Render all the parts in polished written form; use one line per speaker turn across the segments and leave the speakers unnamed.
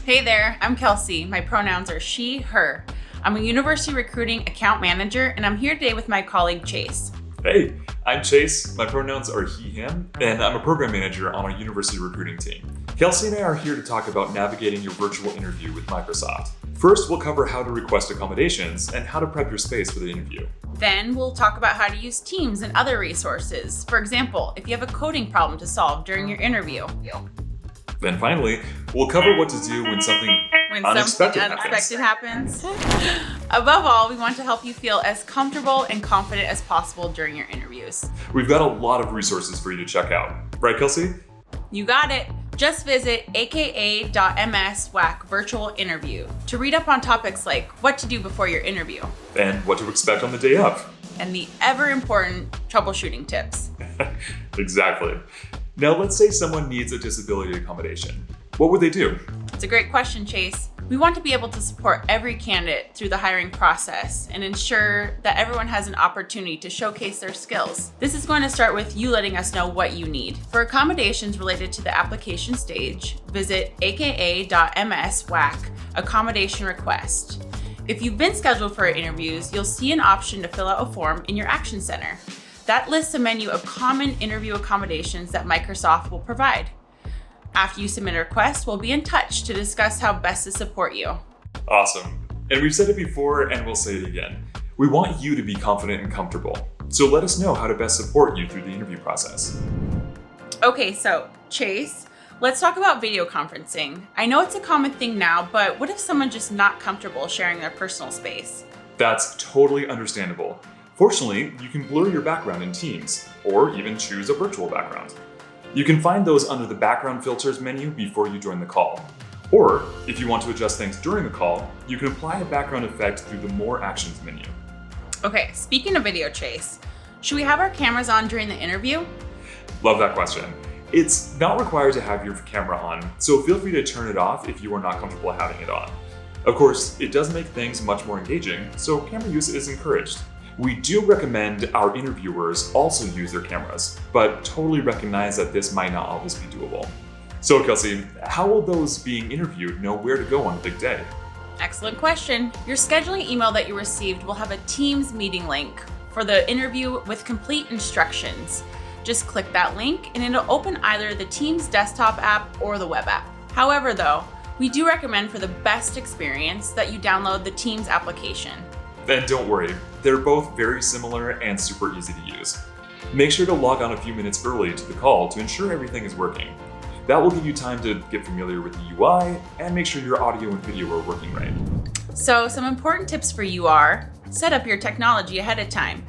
Hey there, I'm Kelsey. My pronouns are she, her. I'm a university recruiting account manager, and I'm here today with my colleague Chase.
Hey, I'm Chase. My pronouns are he, him, and I'm a program manager on our university recruiting team. Kelsey and I are here to talk about navigating your virtual interview with Microsoft. First, we'll cover how to request accommodations and how to prep your space for the interview.
Then we'll talk about how to use Teams and other resources. For example, if you have a coding problem to solve during your interview.
Then finally, we'll cover what to do when something unexpected
happens. Above all, we want to help you feel as comfortable and confident as possible during your interviews.
We've got a lot of resources for you to check out. Right, Kelsey?
You got it. Just visit aka.ms/virtual interview to read up on topics like what to do before your interview.
And what to expect on the day of.
And the ever important troubleshooting tips.
Exactly. Now let's say someone needs a disability accommodation. What would they do?
It's a great question, Chase. We want to be able to support every candidate through the hiring process and ensure that everyone has an opportunity to showcase their skills. This is going to start with you letting us know what you need. For accommodations related to the application stage, visit aka.ms/WAC accommodation request. If you've been scheduled for interviews, you'll see an option to fill out a form in your Action Center. That lists a menu of common interview accommodations that Microsoft will provide. After you submit a request, we'll be in touch to discuss how best to support you.
Awesome. And we've said it before and we'll say it again. We want you to be confident and comfortable. So let us know how to best support you through the interview process.
Okay, so Chase, let's talk about video conferencing. I know it's a common thing now, but what if someone's just not comfortable sharing their personal space?
That's totally understandable. Fortunately, you can blur your background in Teams, or even choose a virtual background. You can find those under the background filters menu before you join the call. Or, if you want to adjust things during the call, you can apply a background effect through the More Actions menu.
Okay, speaking of video, Chase, should we have our cameras on during the interview?
Love that question. It's not required to have your camera on, so feel free to turn it off if you are not comfortable having it on. Of course, it does make things much more engaging, so camera use is encouraged. We do recommend our interviewers also use their cameras, but totally recognize that this might not always be doable. So Kelsey, how will those being interviewed know where to go on a big day?
Excellent question. Your scheduling email that you received will have a Teams meeting link for the interview with complete instructions. Just click that link and it'll open either the Teams desktop app or the web app. However though, we do recommend for the best experience that you download the Teams application.
Then don't worry, they're both very similar and super easy to use. Make sure to log on a few minutes early to the call to ensure everything is working. That will give you time to get familiar with the UI and make sure your audio and video are working right.
So some important tips for you are, set up your technology ahead of time.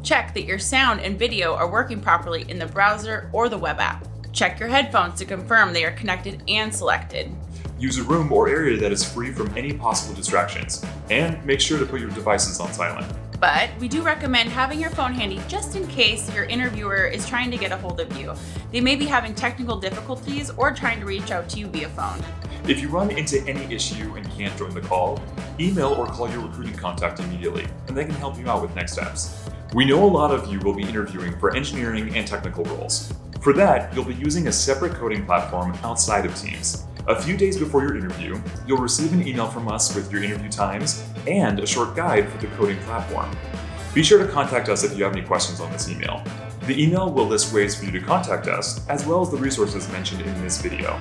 Check that your sound and video are working properly in the browser or the web app. Check your headphones to confirm they are connected and selected.
Use a room or area that is free from any possible distractions, and make sure to put your devices on silent.
But we do recommend having your phone handy just in case your interviewer is trying to get a hold of you. They may be having technical difficulties or trying to reach out to you via phone.
If you run into any issue and can't join the call, email or call your recruiting contact immediately, and they can help you out with next steps. We know a lot of you will be interviewing for engineering and technical roles. For that, you'll be using a separate coding platform outside of Teams. A few days before your interview, you'll receive an email from us with your interview times and a short guide for the coding platform. Be sure to contact us if you have any questions on this email. The email will list ways for you to contact us, as well as the resources mentioned in this video.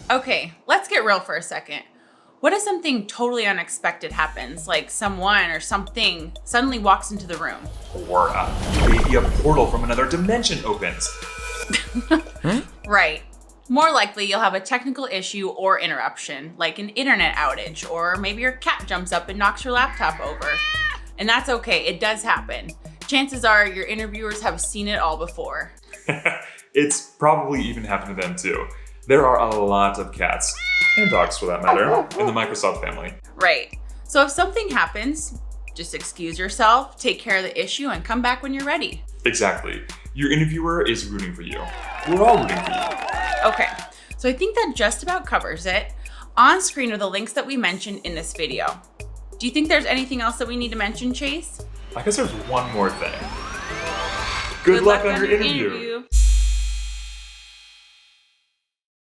Okay, let's get real for a second. What if something totally unexpected happens, like someone or something suddenly walks into the room?
Or maybe a portal from another dimension opens.
Right. More likely, you'll have a technical issue or interruption, like an internet outage, or maybe your cat jumps up and knocks your laptop over. And that's okay, it does happen. Chances are your interviewers have seen it all before.
It's probably even happened to them too. There are a lot of cats, and dogs for that matter, in the Microsoft family.
Right. So if something happens, just excuse yourself, take care of the issue, and come back when you're ready.
Exactly. Your interviewer is rooting for you. We're all rooting for you.
Okay, so I think that just about covers it. On screen are the links that we mentioned in this video. Do you think there's anything else that we need to mention, Chase?
I guess there's one more thing. Good luck on your interview.